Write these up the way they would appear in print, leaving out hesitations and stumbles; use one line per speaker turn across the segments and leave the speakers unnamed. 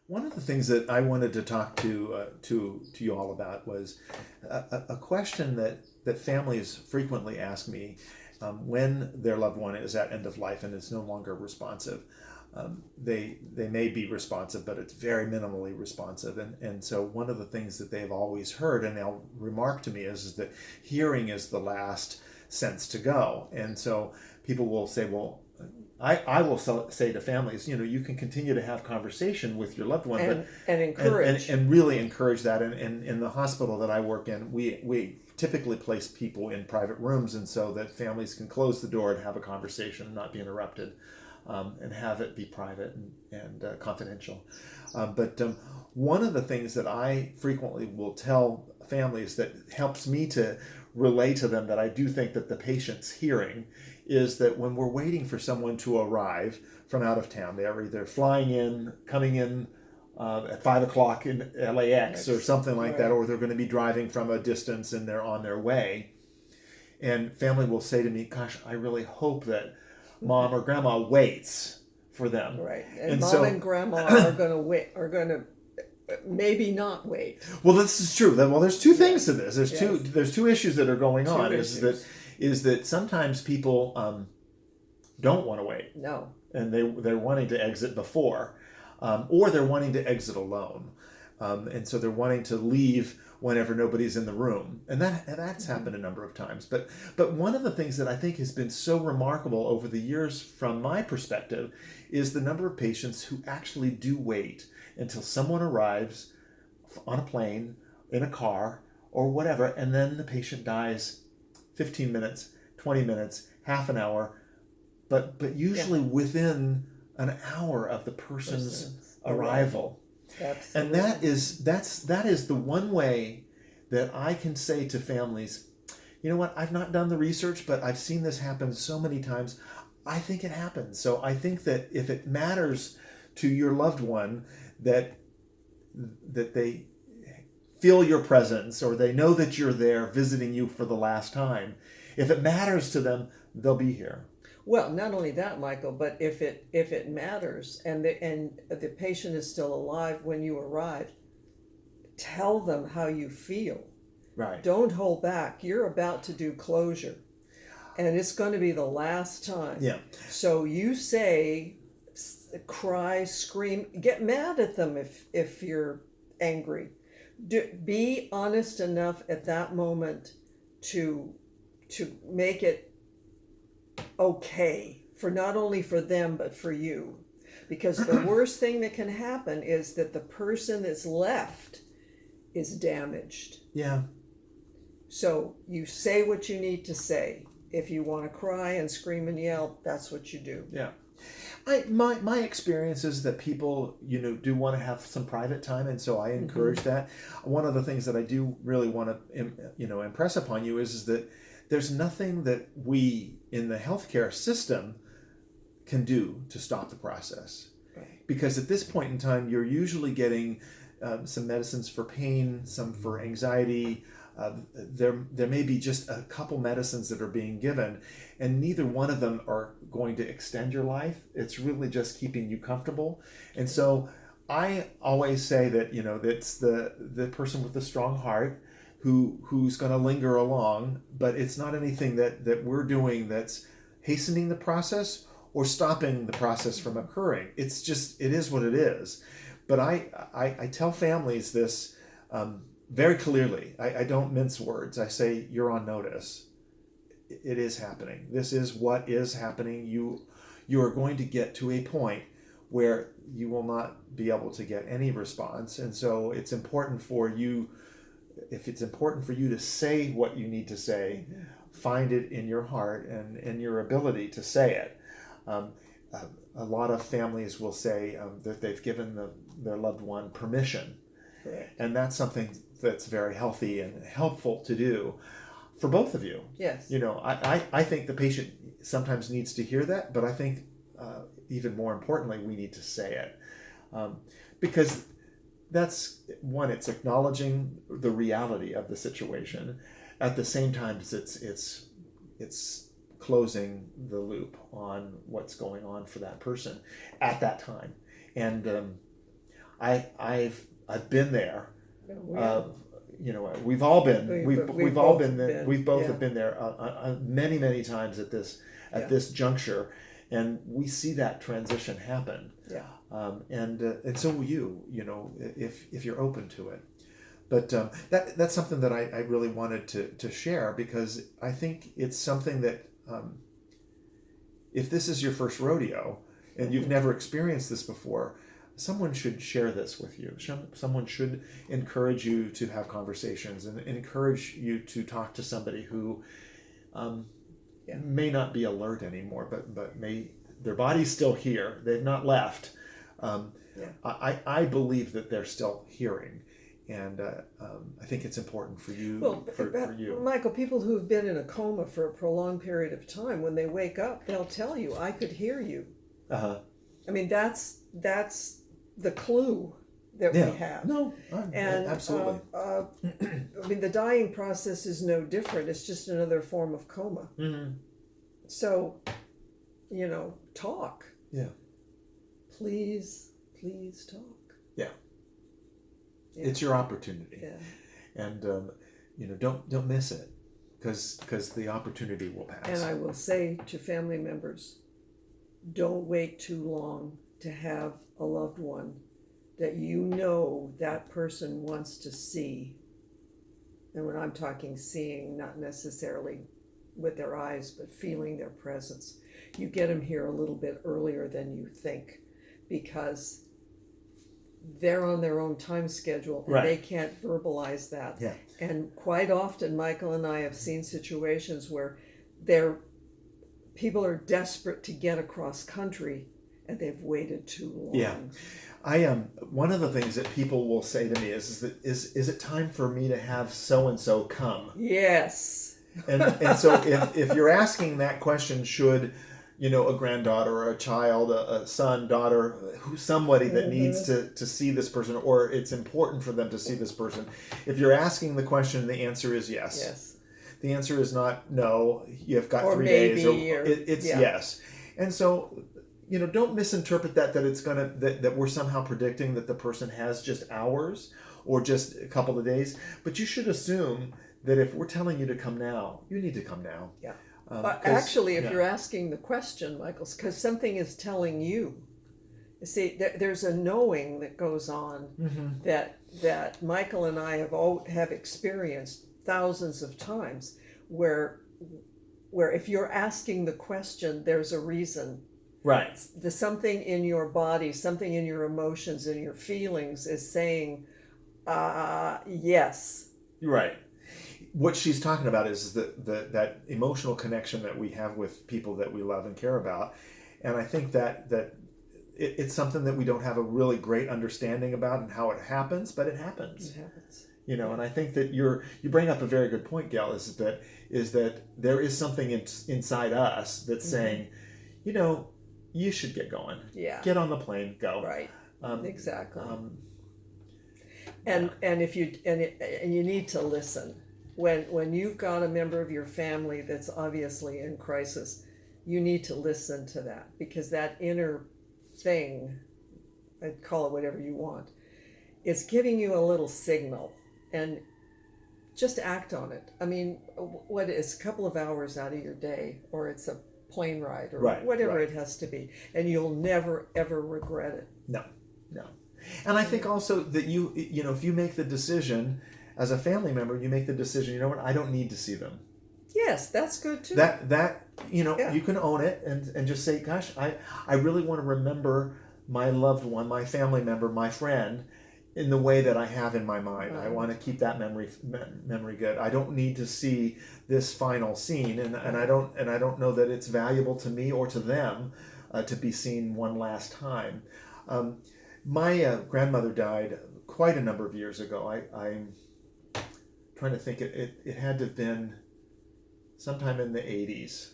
One of the things that I wanted to talk to you all about was a question that families frequently ask me when their loved one is at end of life and is no longer responsive. They may be responsive, but it's very minimally responsive. And so one of the things that they've always heard, and they'll remark to me, is that hearing is the last sense to go. And so people will say, well, I will say to families, you can continue to have conversation with your loved one, but
and encourage.
and really encourage that. And in the hospital that I work in, we typically place people in private rooms, and so that families can close the door and have a conversation and not be interrupted, and have it be private and confidential. But one of the things that I frequently will tell families that helps me to relay to them that I do think that the patient's hearing is that when we're waiting for someone to arrive from out of town, they're either flying in, coming in at 5 o'clock in LAX or something like that, or they're going to be driving from a distance and they're on their way. And family will say to me, "Gosh, I really hope that mom or grandma waits for them."
Right. And mom and grandma are going to wait, are going to maybe not wait.
Well, this is true. Well, there's two things to this. There's two issues that are going on. Is that sometimes people don't want to wait.
No.
And they're wanting to exit before, or they're wanting to exit alone, and so they're wanting to leave whenever nobody's in the room, and that's happened a number of times. But one of the things that I think has been so remarkable over the years, from my perspective, is the number of patients who actually do wait until someone arrives on a plane, in a car, or whatever, and then the patient dies 15 minutes, 20 minutes, half an hour, but usually within an hour of the person's arrival.
Absolutely.
And that is the one way that I can say to families, you know what, I've not done the research, but I've seen this happen so many times. I think it happens. So I think that if it matters to your loved one that they feel your presence, or they know that you're there visiting you for the last time, if it matters to them, they'll be here.
Well, not only that, Michael, but if it matters and the patient is still alive when you arrive, tell them how you feel.
Right.
Don't hold back. You're about to do closure, and it's going to be the last time.
Yeah.
So you say, cry, scream, get mad at them if you're angry. Be honest enough at that moment to make it okay, for not only for them but for you, because the worst thing that can happen is that the person that's left is damaged.
Yeah.
So you say what you need to say. If you want to cry and scream and yell, that's what you do.
Yeah. My experience is that people, do want to have some private time, and so I encourage that. One of the things that I do really want to, impress upon you is that there's nothing that we in the healthcare system can do to stop the process.
Right.
Because at this point in time, you're usually getting some medicines for pain, some for anxiety. There may be just a couple medicines that are being given, and neither one of them are going to extend your life. It's really just keeping you comfortable. And so I always say that, that's the person with the strong heart who's going to linger along, but it's not anything that we're doing that's hastening the process or stopping the process from occurring. It's just, it is what it is. But I tell families this very clearly. I don't mince words. I say, you're on notice. It is happening. This is what is happening. You are going to get to a point where you will not be able to get any response. And so it's important for you, if it's important for you to say what you need to say, find it in your heart and in your ability to say it. A lot of families will say that they've given their loved one permission.
Correct.
And that's something that's very healthy and helpful to do for both of you.
Yes.
I think the patient sometimes needs to hear that, but I think even more importantly, we need to say it. Because that's one, it's acknowledging the reality of the situation. At the same time, it's closing the loop on what's going on for that person at that time. And I've been there.
Oh,
Uh, we've all been. We've all
both
been.
been,
We've both
yeah.
have been there many times at
Yeah.
this juncture, and we see that transition happen.
Yeah.
And so will you. If you're open to it. But that's something that I really wanted to share, because I think it's something that if this is your first rodeo and you've never experienced this before, someone should share this with you. Someone should encourage you to have conversations and encourage you to talk to somebody who may not be alert anymore, but may their body's still here. They've not left. I believe that they're still hearing. And I think it's important for you, for you.
Michael, people who've been in a coma for a prolonged period of time, when they wake up, they'll tell you, "I could hear you."
Uh-huh.
I mean, that's the clue that we have.
No,
And
absolutely.
I mean, the dying process is no different. It's just another form of coma.
Mm-hmm.
So, talk.
Yeah.
Please talk.
Yeah.
Yeah.
It's your opportunity.
Yeah.
And don't miss it, because the opportunity will pass.
And I will say to family members, don't wait too long to have a loved one that that person wants to see. And when I'm talking seeing, not necessarily with their eyes, but feeling their presence, you get them here a little bit earlier than you think, because they're on their own time schedule and they can't verbalize that.
Yeah.
And quite often, Michael and I have seen situations where people are desperate to get across country and they've waited too long.
Yeah. I am. One of the things that people will say to me is it time for me to have so and so come?
Yes.
And so if you're asking that question, should a granddaughter or a child, a son, daughter, somebody that needs to see this person, or it's important for them to see this person. If you're asking the question, the answer is yes.
Yes.
The answer is not no, you've got
Or
3
maybe,
days. It's yes. And so, don't misinterpret that it's that we're somehow predicting that the person has just hours or just a couple of days. But you should assume that if we're telling you to come now, you need to come now.
Yeah. Actually, if you're asking the question, Michael, because something is telling you. See, there's a knowing that goes on that Michael and I have experienced thousands of times, where if you're asking the question, there's a reason.
Right.
There's something in your body, something in your emotions and your feelings is saying, yes.
Right. What she's talking about is that emotional connection that we have with people that we love and care about. And I think that it's something that we don't have a really great understanding about and how it happens, but it happens.
It happens.
And I think that you bring up a very good point, Gail, is that there is something inside us that's saying, you should get going.
Yeah.
Get on the plane, go.
Right. Exactly. And if you need to listen. When you've got a member of your family that's obviously in crisis, you need to listen to that, because that inner thing, I'd call it whatever you want, is giving you a little signal, and just act on it. I mean, what is a couple of hours out of your day, or it's a plane ride, or whatever it has to be, and you'll never ever regret it.
No. And I think also that if you make the decision as a family member, you make the decision, I don't need to see them.
Yes, that's good too.
You can own it and just say, gosh, I really want to remember my loved one, my family member, my friend, in the way that I have in my mind. I want to keep that memory good. I don't need to see this final scene, and I don't know that it's valuable to me or to them to be seen one last time. My grandmother died quite a number of years ago. I'm trying to think. It had to have been sometime in the 80s.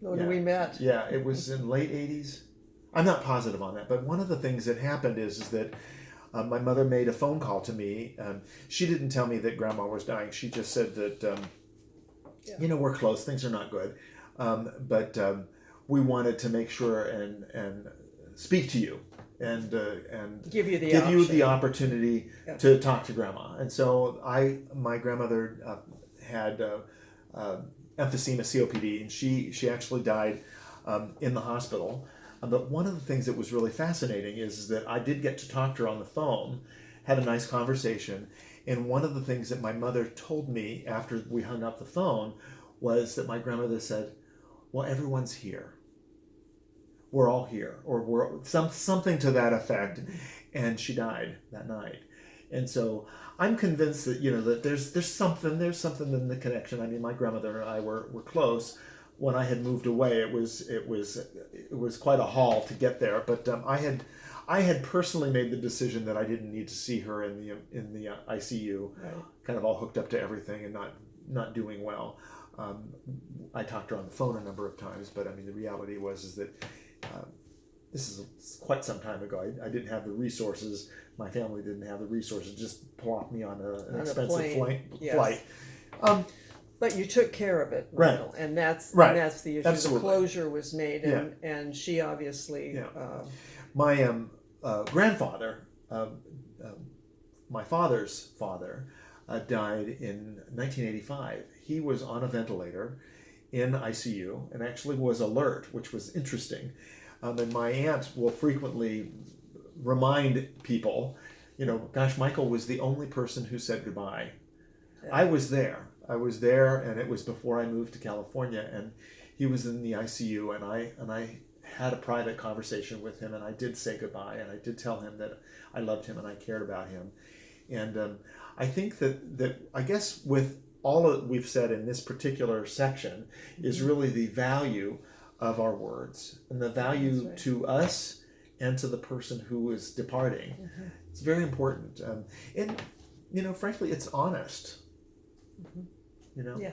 When we met.
Yeah, it was in late 80s. I'm not positive on that, but one of the things that happened is that my mother made a phone call to me. She didn't tell me that Grandma was dying. She just said that, we're close. Things are not good. But we wanted to make sure and speak to you and
Give you the
give you
option.
the opportunity
Yeah.
to talk to grandma. And so my grandmother had emphysema, COPD, and she actually died in the hospital. But one of the things that was really fascinating is that I did get to talk to her on the phone, had a nice conversation, and one of the things that my mother told me after we hung up the phone was that my grandmother said, "Well, everyone's here. We're all here," or we're something to that effect. And she died that night. And so I'm convinced that that there's something in the connection. I mean, my grandmother and I were close. When I had moved away, it was quite a haul to get there. But I had personally made the decision that I didn't need to see her in the ICU,
Right.
kind of all hooked up to everything and not doing well. I talked to her on the phone a number of times, but I mean, the reality was that this is quite some time ago. I didn't have the resources. My family didn't have the resources. Just plop me on an
On a
expensive
plane, yes.
flight.
But you took care of it,
Right.
Michael, and that's
Right.
and that's the issue.
Absolutely.
The closure was made, and she obviously.
Yeah. My grandfather, my father's father, died in 1985. He was on a ventilator in ICU and actually was alert, which was interesting. And my aunt will frequently remind people, gosh, Michael was the only person who said goodbye.
Yeah.
I was there, and it was before I moved to California, and he was in the ICU, and I had a private conversation with him, and I did say goodbye, and I did tell him that I loved him and I cared about him. And I think that I guess with all that we've said in this particular section is really the value of our words and the value
That's right.
to us and to the person who is departing.
Mm-hmm.
It's very important. And frankly, it's honest.
Mm-hmm.
You know?
Yeah.